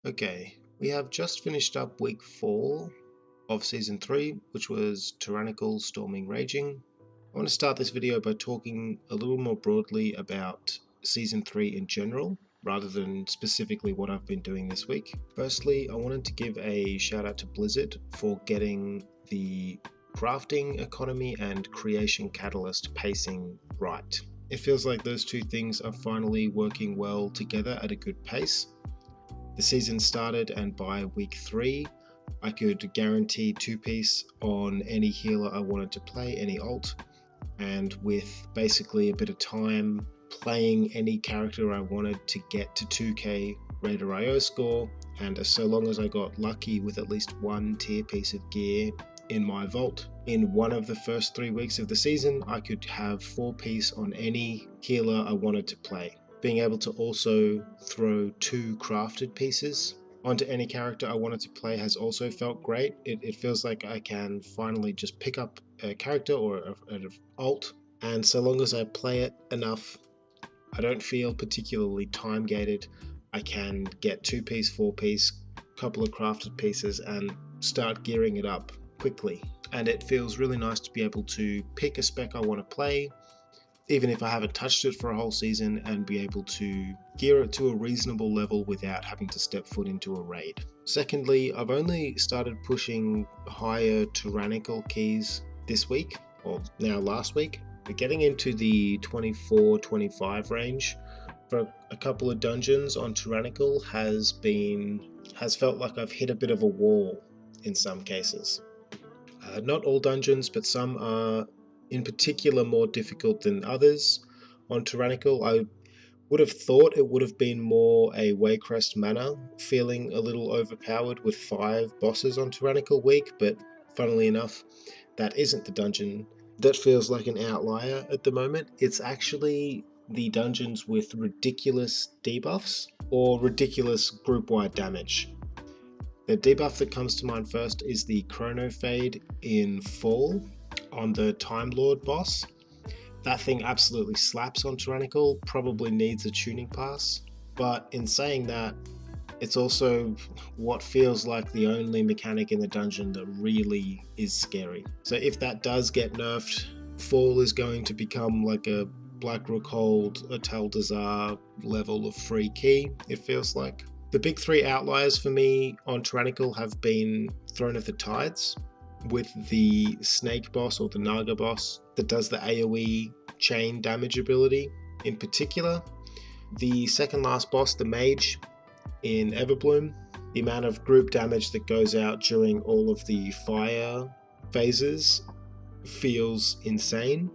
Okay, we have just finished up week 4 of season 3, which was Tyrannical Storming Raging. I want to start this video by talking a little more broadly about season 3 in general, rather than specifically what I've been doing this week. Firstly, I wanted to give a shout out to Blizzard for getting the crafting economy and creation catalyst pacing right. It feels like those two things are finally working well together at a good pace. The season started, and by week 3 I could guarantee 2-piece on any healer I wanted to play, any alt, and with basically a bit of time playing any character I wanted to get to 2k Raider IO score, and so long as I got lucky with at least one tier piece of gear in my vault, in one of the first 3 weeks of the season I could have 4-piece on any healer I wanted to play. Being able to also throw 2 crafted pieces onto any character I wanted to play has also felt great. It feels like I can finally just pick up a character or an alt, and so long as I play it enough, I don't feel particularly time gated. I can get 2-piece, 4-piece, couple of crafted pieces and start gearing it up quickly. And it feels really nice to be able to pick a spec I want to play, even if I haven't touched it for a whole season, and be able to gear it to a reasonable level without having to step foot into a raid. Secondly, I've only started pushing higher tyrannical keys this week, or now last week. We're getting into the 24-25 range for a couple of dungeons on tyrannical has felt like I've hit a bit of a wall in some cases. Not all dungeons, but some are in particular more difficult than others. On tyrannical, I would have thought it would have been more a Waycrest manor, feeling a little overpowered with 5 bosses on tyrannical week, but funnily enough, that isn't the dungeon. That feels like an outlier at the moment. It's actually the dungeons with ridiculous debuffs or ridiculous group-wide damage. The debuff that comes to mind first is the Chrono Fade in Fall on the Time Lord boss. That thing absolutely slaps on tyrannical, probably needs a tuning pass, but in saying that, it's also what feels like the only mechanic in the dungeon that really is scary. So if that does get nerfed, Fall is going to become like a Black Rookhold, a Taldazar level of free key, it feels like. The big 3 outliers for me on tyrannical have been Throne of the Tides, with the Snake boss or the Naga boss that does the AoE chain damage ability in particular. The second last boss, the Mage in Everbloom, the amount of group damage that goes out during all of the fire phases feels insane.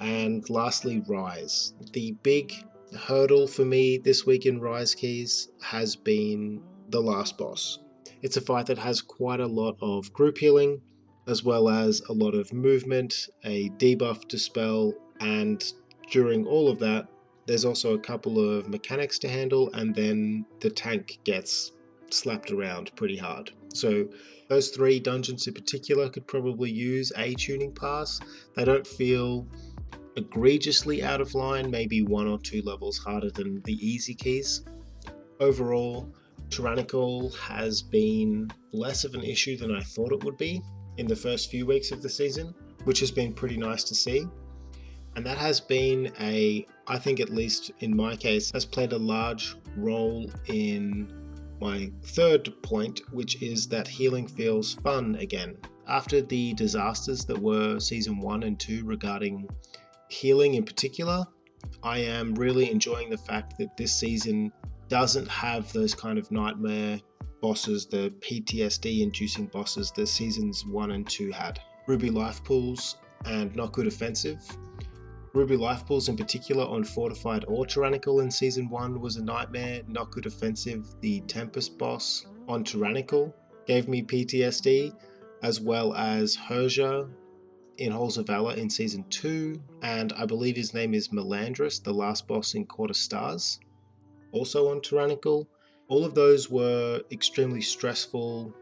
And lastly, Rise. The big hurdle for me this week in Rise keys has been the last boss. It's a fight that has quite a lot of group healing, as well as a lot of movement, a debuff to spell, and during all of that, there's also a couple of mechanics to handle, and then the tank gets slapped around pretty hard. So those 3 dungeons in particular could probably use a tuning pass. They don't feel egregiously out of line, maybe 1 or 2 levels harder than the easy keys. Overall, tyrannical has been less of an issue than I thought it would be in the first few weeks of the season, which has been pretty nice to see. And that has been I think at least in my case, has played a large role in my third point, which is that healing feels fun again. After the disasters that were season 1 and 2 regarding healing in particular, I am really enjoying the fact that this season doesn't have those kind of nightmare bosses, the PTSD inducing bosses that seasons 1 and 2 had. Ruby life pools and not good offensive. Ruby life pools in particular on fortified or tyrannical in season 1 was a nightmare, not good offensive. The Tempest boss on tyrannical gave me PTSD, as well as Herja in Halls of Valor in season 2, and I believe his name is Melandris, the last boss in Court of Stars, also on tyrannical. All of those were extremely stressful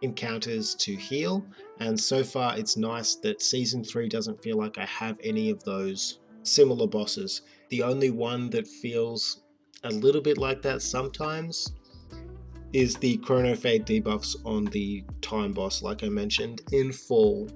encounters to heal, and so far it's nice that season 3 doesn't feel like I have any of those similar bosses. The only one that feels a little bit like that sometimes is the Chrono Fade debuffs on the time boss, like I mentioned, in fall.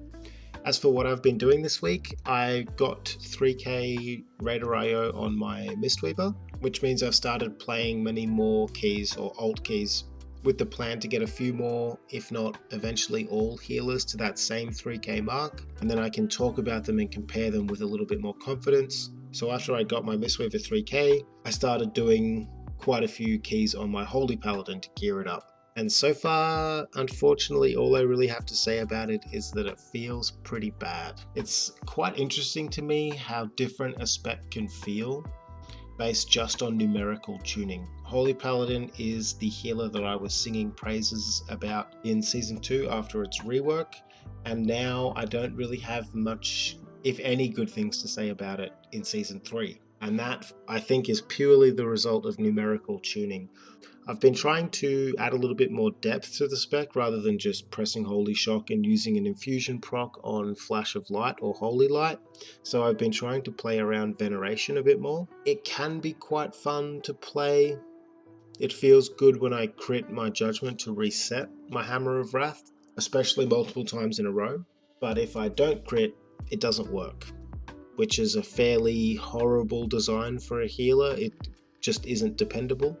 As for what I've been doing this week, I got 3k Raider IO on my Mistweaver, which means I've started playing many more keys or alt keys with the plan to get a few more, if not eventually all, healers to that same 3k mark, and then I can talk about them and compare them with a little bit more confidence. So after I got my Mistweaver 3k, I started doing quite a few keys on my Holy Paladin to gear it up. And so far, unfortunately, all I really have to say about it is that it feels pretty bad. It's quite interesting to me how different a spec can feel based just on numerical tuning. Holy Paladin is the healer that I was singing praises about in Season 2 after its rework, and now I don't really have much, if any, good things to say about it in Season 3. And that, I think, is purely the result of numerical tuning. I've been trying to add a little bit more depth to the spec rather than just pressing Holy Shock and using an infusion proc on Flash of Light or Holy Light. So I've been trying to play around Veneration a bit more. It can be quite fun to play. It feels good when I crit my Judgment to reset my Hammer of Wrath, especially multiple times in a row. But if I don't crit, it doesn't work, which is a fairly horrible design for a healer. It just isn't dependable.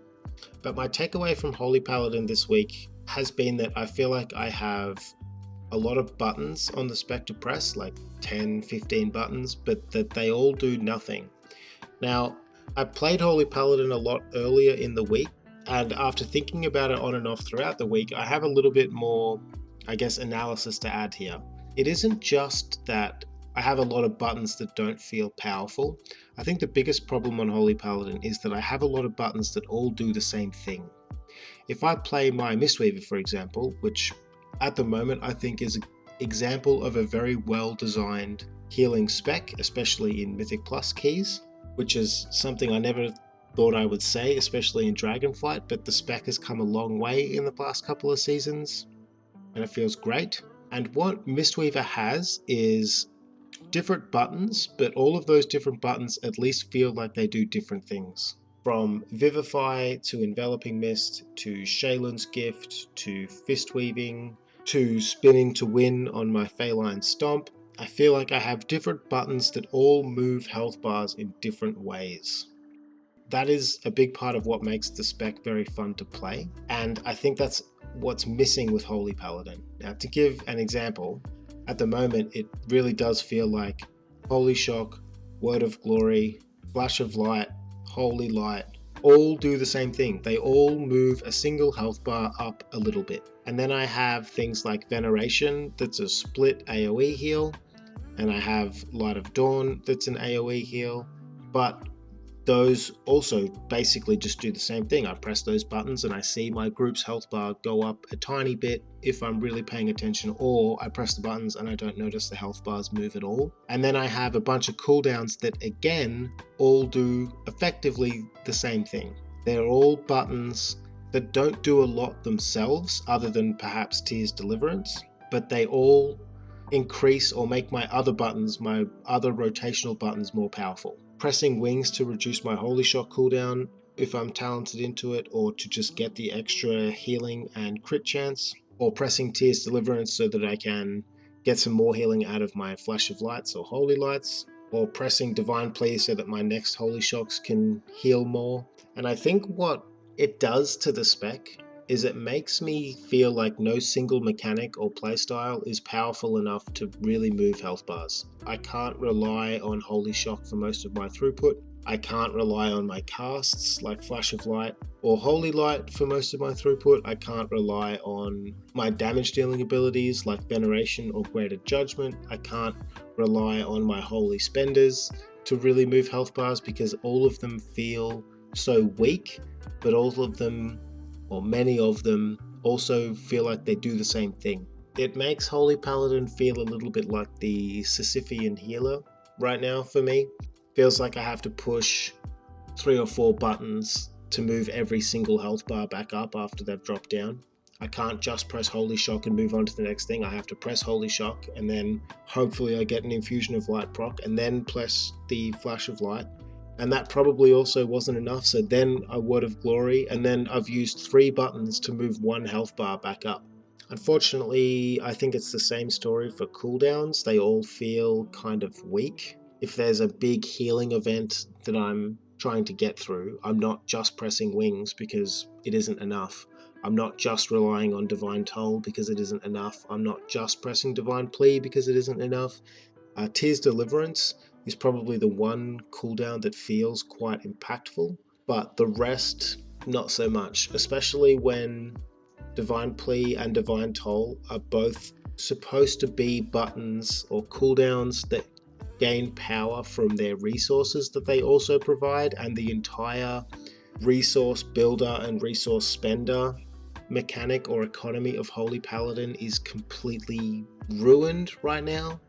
But my takeaway from Holy Paladin this week has been that I feel like I have a lot of buttons on the spec to press, like 10, 15 buttons, but that they all do nothing. Now, I played Holy Paladin a lot earlier in the week, and after thinking about it on and off throughout the week, I have a little bit more, I guess, analysis to add here. It isn't just that I have a lot of buttons that don't feel powerful. I think the biggest problem on Holy Paladin is that I have a lot of buttons that all do the same thing. If I play my Mistweaver, for example, which at the moment I think is an example of a very well designed healing spec, especially in Mythic Plus keys, which is something I never thought I would say, especially in Dragonflight, but the spec has come a long way in the past couple of seasons, and it feels great. And what Mistweaver has is different buttons, but all of those different buttons at least feel like they do different things. From Vivify to Enveloping Mist to Shaylin's Gift to Fist Weaving to Spinning to Win on my Feline Stomp, I feel like I have different buttons that all move health bars in different ways. That is a big part of what makes the spec very fun to play, and I think that's what's missing with Holy Paladin. Now, to give an example, at the moment it really does feel like Holy Shock, Word of Glory, Flash of Light, Holy Light all do the same thing. They all move a single health bar up a little bit. And then I have things like Veneration that's a split AoE heal, and I have Light of Dawn that's an AoE heal, but those also basically just do the same thing. I press those buttons and I see my group's health bar go up a tiny bit if I'm really paying attention, or I press the buttons and I don't notice the health bars move at all. And then I have a bunch of cooldowns that again all do effectively the same thing. They're all buttons that don't do a lot themselves other than perhaps Tears Deliverance, but they all increase or make my other buttons, my other rotational buttons, more powerful. Pressing Wings to reduce my Holy Shock cooldown if I'm talented into it, or to just get the extra healing and crit chance, or pressing Tears Deliverance so that I can get some more healing out of my Flash of Lights or Holy Lights, or pressing Divine Plea so that my next Holy Shocks can heal more. And I think what it does to the spec is it makes me feel like no single mechanic or playstyle is powerful enough to really move health bars. I can't rely on Holy Shock for most of my throughput. I can't rely on my casts like Flash of Light or Holy Light for most of my throughput. I can't rely on my damage dealing abilities like Veneration or Greater Judgment. I can't rely on my Holy Spenders to really move health bars because all of them feel so weak, but all of them, or many of them, also feel like they do the same thing. It makes Holy Paladin feel a little bit like the Sisyphean healer right now for me. Feels like I have to push 3 or 4 buttons to move every single health bar back up after they've dropped down. I can't just press Holy Shock and move on to the next thing. I have to press Holy Shock and then hopefully I get an Infusion of Light proc and then press the Flash of Light And that probably also wasn't enough, so then a Word of Glory, and then I've used 3 buttons to move 1 health bar back up. Unfortunately, I think it's the same story for cooldowns. They all feel kind of weak. If there's a big healing event that I'm trying to get through, I'm not just pressing wings because it isn't enough. I'm not just relying on Divine Toll because it isn't enough. I'm not just pressing Divine Plea because it isn't enough. Tears Deliverance is probably the one cooldown that feels quite impactful, but the rest, not so much, especially when Divine Plea and Divine Toll are both supposed to be buttons or cooldowns that gain power from their resources that they also provide, and the entire resource builder and resource spender mechanic or economy of Holy Paladin is completely ruined right now.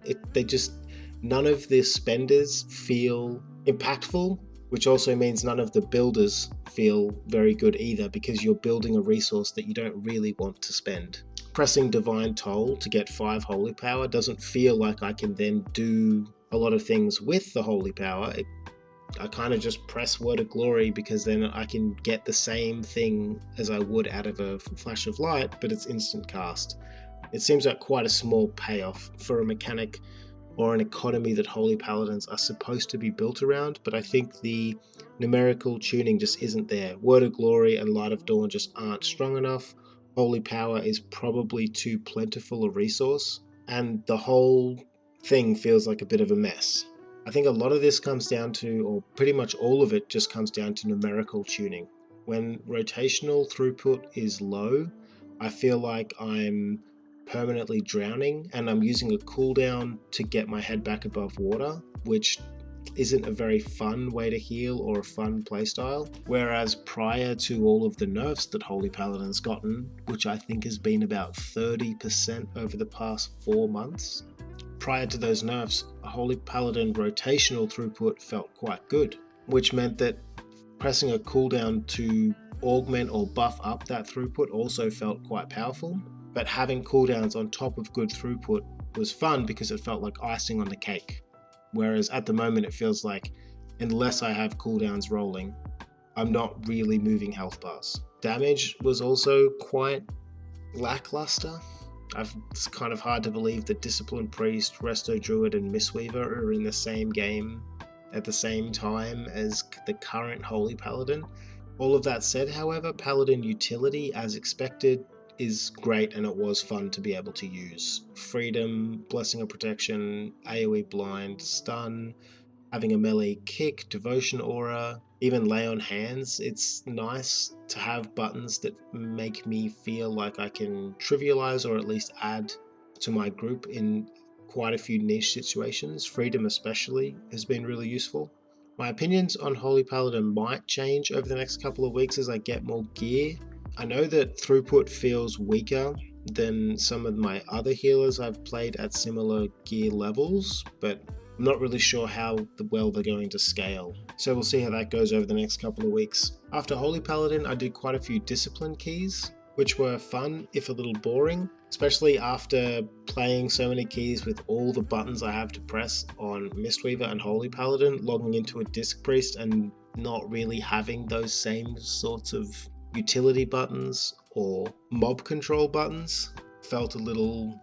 None of the spenders feel impactful, which also means none of the builders feel very good either, because you're building a resource that you don't really want to spend. Pressing Divine Toll to get 5 Holy Power doesn't feel like I can then do a lot of things with the Holy Power. I kind of just press Word of Glory because then I can get the same thing as I would out of a Flash of Light, but it's instant cast. It seems like quite a small payoff for a mechanic or an economy that Holy Paladins are supposed to be built around, but I think the numerical tuning just isn't there. Word of Glory and Light of Dawn just aren't strong enough. Holy Power is probably too plentiful a resource, and the whole thing feels like a bit of a mess. I think a lot of this comes down to, or pretty much all of it just comes down to numerical tuning. When rotational throughput is low, I feel like I'm permanently drowning and I'm using a cooldown to get my head back above water, which isn't a very fun way to heal or a fun playstyle. Whereas prior to all of the nerfs that Holy Paladin's gotten, which I think has been about 30% over the past 4 months, prior to those nerfs, a Holy Paladin rotational throughput felt quite good, which meant that pressing a cooldown to augment or buff up that throughput also felt quite powerful. But having cooldowns on top of good throughput was fun because it felt like icing on the cake. Whereas at the moment it feels like, unless I have cooldowns rolling, I'm not really moving health bars. Damage was also quite lackluster. It's kind of hard to believe that Disciplined Priest, Resto Druid, and Mistweaver are in the same game at the same time as the current Holy Paladin. All of that said, however, Paladin utility, as expected, is great, and it was fun to be able to use. Freedom, Blessing of Protection, AoE Blind, Stun, having a melee kick, Devotion Aura, even Lay on Hands. It's nice to have buttons that make me feel like I can trivialize or at least add to my group in quite a few niche situations. Freedom especially has been really useful. My opinions on Holy Paladin might change over the next couple of weeks as I get more gear. I know that throughput feels weaker than some of my other healers I've played at similar gear levels, but I'm not really sure how well they're going to scale. So we'll see how that goes over the next couple of weeks. After Holy Paladin, I did quite a few discipline keys, which were fun, if a little boring, especially after playing so many keys with all the buttons I have to press on Mistweaver and Holy Paladin, logging into a Disc Priest and not really having those same sorts of utility buttons or mob control buttons felt a little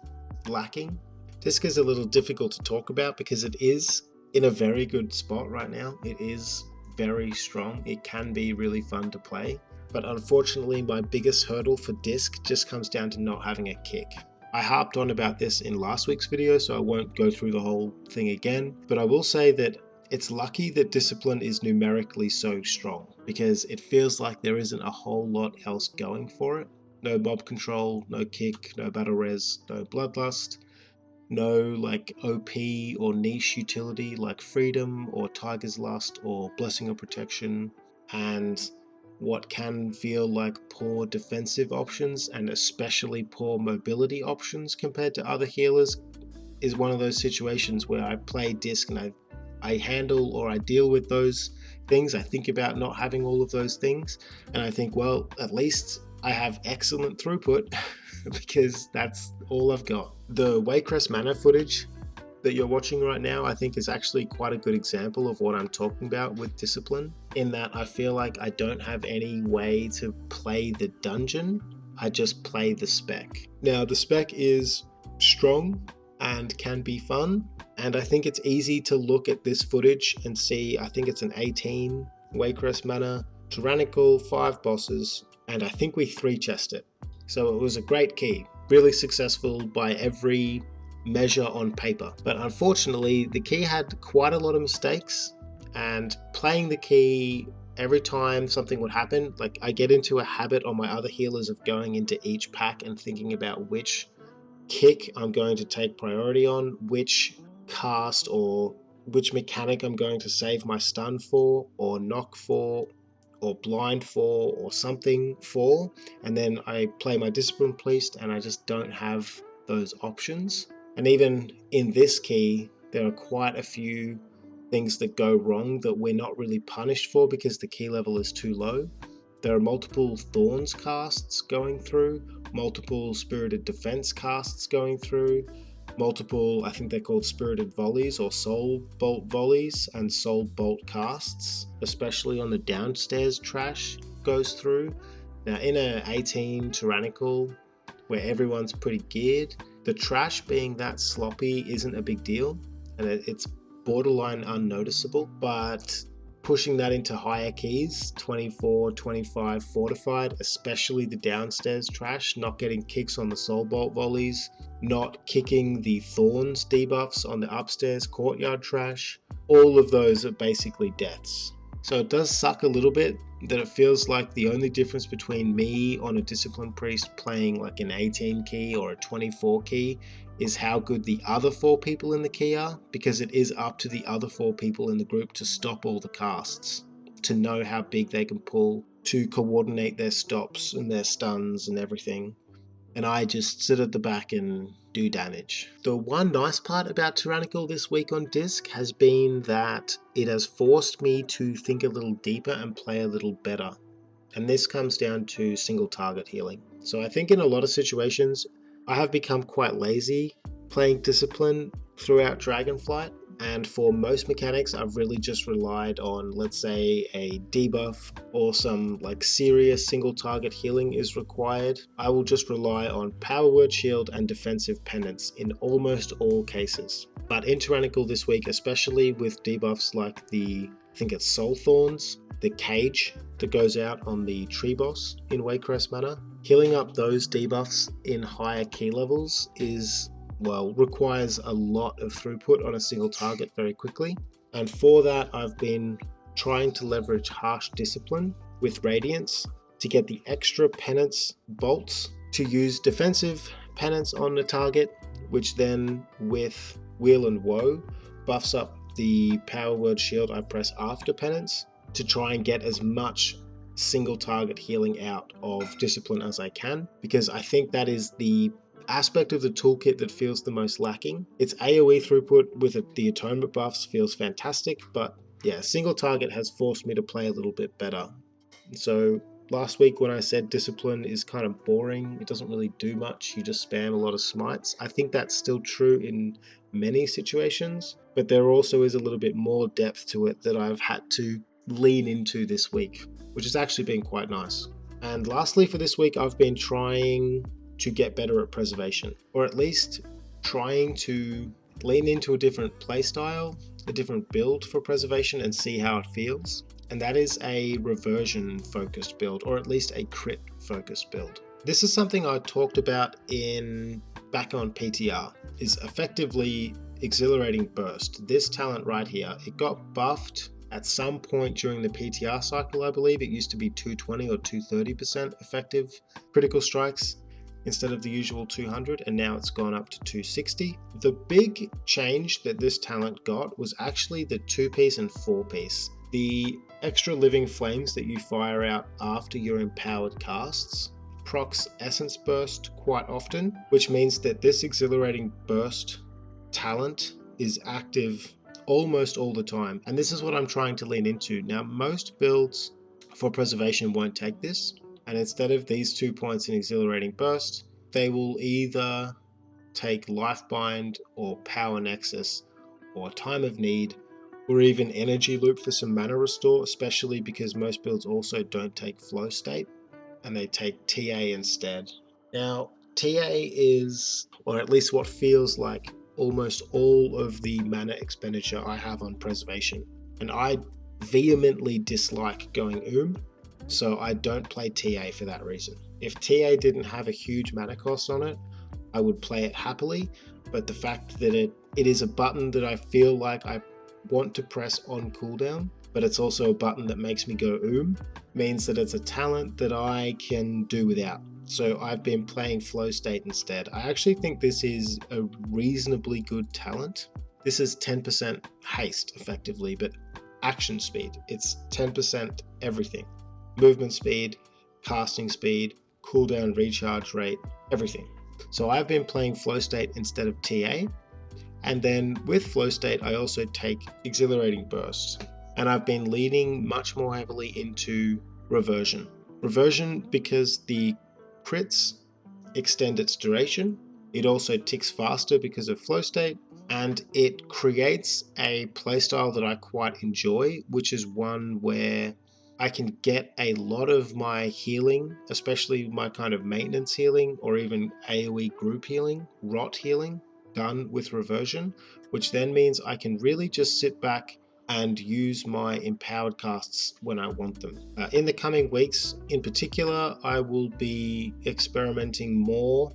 lacking. Disc is a little difficult to talk about because it is in a very good spot right now. It is very strong. It can be really fun to play. But unfortunately, my biggest hurdle for Disc just comes down to not having a kick. I harped on about this in last week's video, so I won't go through the whole thing again. But I will say that it's lucky that Discipline is numerically so strong, because it feels like there isn't a whole lot else going for it. No mob control, no kick, no battle res, no bloodlust. No like OP or niche utility like Freedom or Tiger's Lust or Blessing of Protection, and what can feel like poor defensive options and especially poor mobility options compared to other healers is one of those situations where I play Disc and I handle or I deal with those things. I think about not having all of those things, and I think, well, at least I have excellent throughput because that's all I've got. The Waycrest mana footage that you're watching right now, I think is actually quite a good example of what I'm talking about with discipline, in that I feel like I don't have any way to play the dungeon, I just play the spec. Now, the spec is strong and can be fun, and I think it's easy to look at this footage and see, I think it's an 18 Waycrest mana, tyrannical, 5 bosses, and I think we 3-chest it. So it was a great key, really successful by every measure on paper. But unfortunately, the key had quite a lot of mistakes, and playing the key every time something would happen, like I get into a habit on my other healers of going into each pack and thinking about which kick I'm going to take priority on, which cast or which mechanic I'm going to save my stun for, or knock for, or blind for, or something for, and then I play my discipline priest and I just don't have those options. And even in this key, there are quite a few things that go wrong that we're not really punished for because the key level is too low. There are multiple Thorns casts going through, multiple Spirited Defense casts going through, multiple, I think they're called Spirited Volleys or Soul Bolt Volleys and Soul Bolt casts, especially on the downstairs trash goes through. Now in a 18 Tyrannical, where everyone's pretty geared, the trash being that sloppy isn't a big deal, and it's borderline unnoticeable, but pushing that into higher keys, 24, 25 fortified, especially the downstairs trash, not getting kicks on the Soul Bolt volleys, not kicking the Thorns debuffs on the upstairs courtyard trash, all of those are basically deaths. So it does suck a little bit that it feels like the only difference between me on a Discipline Priest playing like an 18 key or a 24 key is how good the other 4 people in the key are, because it is up to the other 4 people in the group to stop all the casts, to know how big they can pull, to coordinate their stops and their stuns and everything. And I just sit at the back and do damage. The one nice part about Tyrannical this week on disc has been that it has forced me to think a little deeper and play a little better. And this comes down to single target healing. So I think in a lot of situations, I have become quite lazy playing Discipline throughout Dragonflight. And for most mechanics, I've really just relied on, let's say, a debuff or some like serious single target healing is required. I will just rely on Power Word Shield and Defensive Penance in almost all cases. But in Tyrannical this week, especially with debuffs like the, I think it's Soul Thorns, the Cage that goes out on the Tree Boss in Waycrest Manor, healing up those debuffs in higher key levels is, well, requires a lot of throughput on a single target very quickly. And for that, I've been trying to leverage Harsh Discipline with Radiance to get the extra penance bolts to use defensive penance on the target, which then with Wheel and Woe buffs up the Power Word Shield I press after penance to try and get as much single target healing out of Discipline as I can, because I think that is the aspect of the toolkit that feels the most lacking. Its AoE throughput with the atonement buffs feels fantastic, but yeah, single target has forced me to play a little bit better. So last week when I said Discipline is kind of boring, it doesn't really do much, you just spam a lot of smites, I think that's still true in many situations, but there also is a little bit more depth to it that I've had to lean into this week, which has actually been quite nice. And lastly for this week, I've been trying to get better at preservation, or at least trying to lean into a different playstyle, a different build for preservation and see how it feels. And that is a reversion focused build, or at least a crit focused build. This is something I talked about back on PTR, is effectively Exhilarating Burst. This talent right here, it got buffed at some point during the PTR cycle, I believe. It used to be 220 or 230% effective critical strikes instead of the usual 200, and now it's gone up to 260. The big change that this talent got was actually the 2-piece and 4-piece. The extra living flames that you fire out after your empowered casts procs Essence Burst quite often, which means that this Exhilarating Burst talent is active almost all the time, and this is what I'm trying to lean into. Now, most builds for preservation won't take this, and instead of these 2 points in Exhilarating Burst, they will either take Life Bind or Power Nexus or Time of Need, or even Energy Loop for some mana restore, especially because most builds also don't take Flow State and they take TA instead. Now, TA is, or at least what feels like, almost all of the mana expenditure I have on Preservation, and I vehemently dislike going so I don't play TA for that reason. If TA didn't have a huge mana cost on it, I would play it happily, but the fact that it is a button that I feel like I want to press on cooldown, but it's also a button that makes me go means that it's a talent that I can do without. So I've been playing Flow State instead. I actually think this is a reasonably good talent. This is 10% haste effectively, but action speed. It's 10% everything. Movement speed, casting speed, cooldown recharge rate, everything. So I've been playing Flow State instead of TA. And then with Flow State, I also take Exhilarating Burst. And I've been leaning much more heavily into Reversion. Reversion because the crits extend its duration. It also ticks faster because of Flow State. And it creates a playstyle that I quite enjoy, which is one where I can get a lot of my healing, especially my kind of maintenance healing or even AoE group healing, rot healing, done with Reversion, which then means I can really just sit back and use my empowered casts when I want them. In the coming weeks, in particular, I will be experimenting more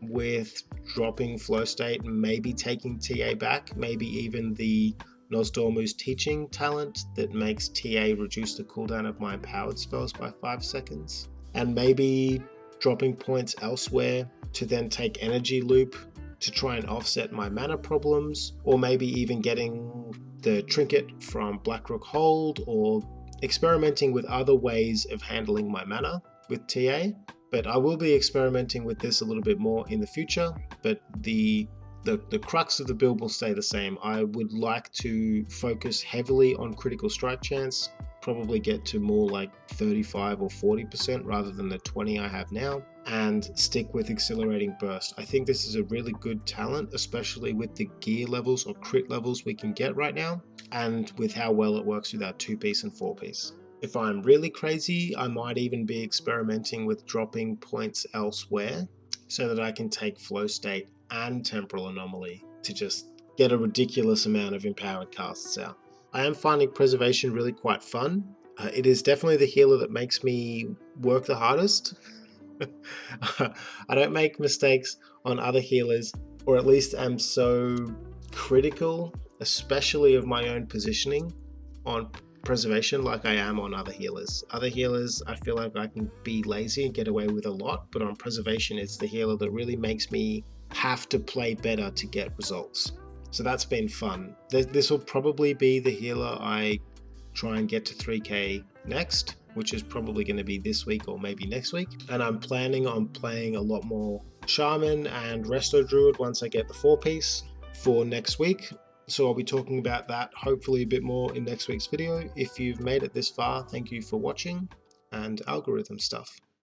with dropping Flow State and maybe taking TA back, maybe even the Nosdormu's teaching talent that makes TA reduce the cooldown of my empowered spells by 5 seconds, and maybe dropping points elsewhere to then take Energy Loop to try and offset my mana problems, or maybe even getting the trinket from Blackrock Hold, or experimenting with other ways of handling my mana with TA. But I will be experimenting with this a little bit more in the future, but the crux of the build will stay the same. I would like to focus heavily on critical strike chance, probably get to more like 35 or 40% rather than the 20 I have now, and stick with Exhilarating Burst. I think this is a really good talent, especially with the gear levels or crit levels we can get right now, and with how well it works with our 2-piece and 4-piece. If I'm really crazy, I might even be experimenting with dropping points elsewhere so that I can take Flow State and Temporal Anomaly to just get a ridiculous amount of empowered casts out. I am finding Preservation really quite fun. It is definitely the healer that makes me work the hardest. I don't make mistakes on other healers, or at least I'm so critical, especially of my own positioning on Preservation like I am on other healers. Other healers, I feel like I can be lazy and get away with a lot, but on Preservation, it's the healer that really makes me have to play better to get results. So that's been fun. This will probably be the healer I try and get to 3k next, which is probably going to be this week or maybe next week. And I'm planning on playing a lot more Shaman and Resto Druid once I get the 4-piece for next week. So I'll be talking about that hopefully a bit more in next week's video. If you've made it this far, thank you for watching, and algorithm stuff.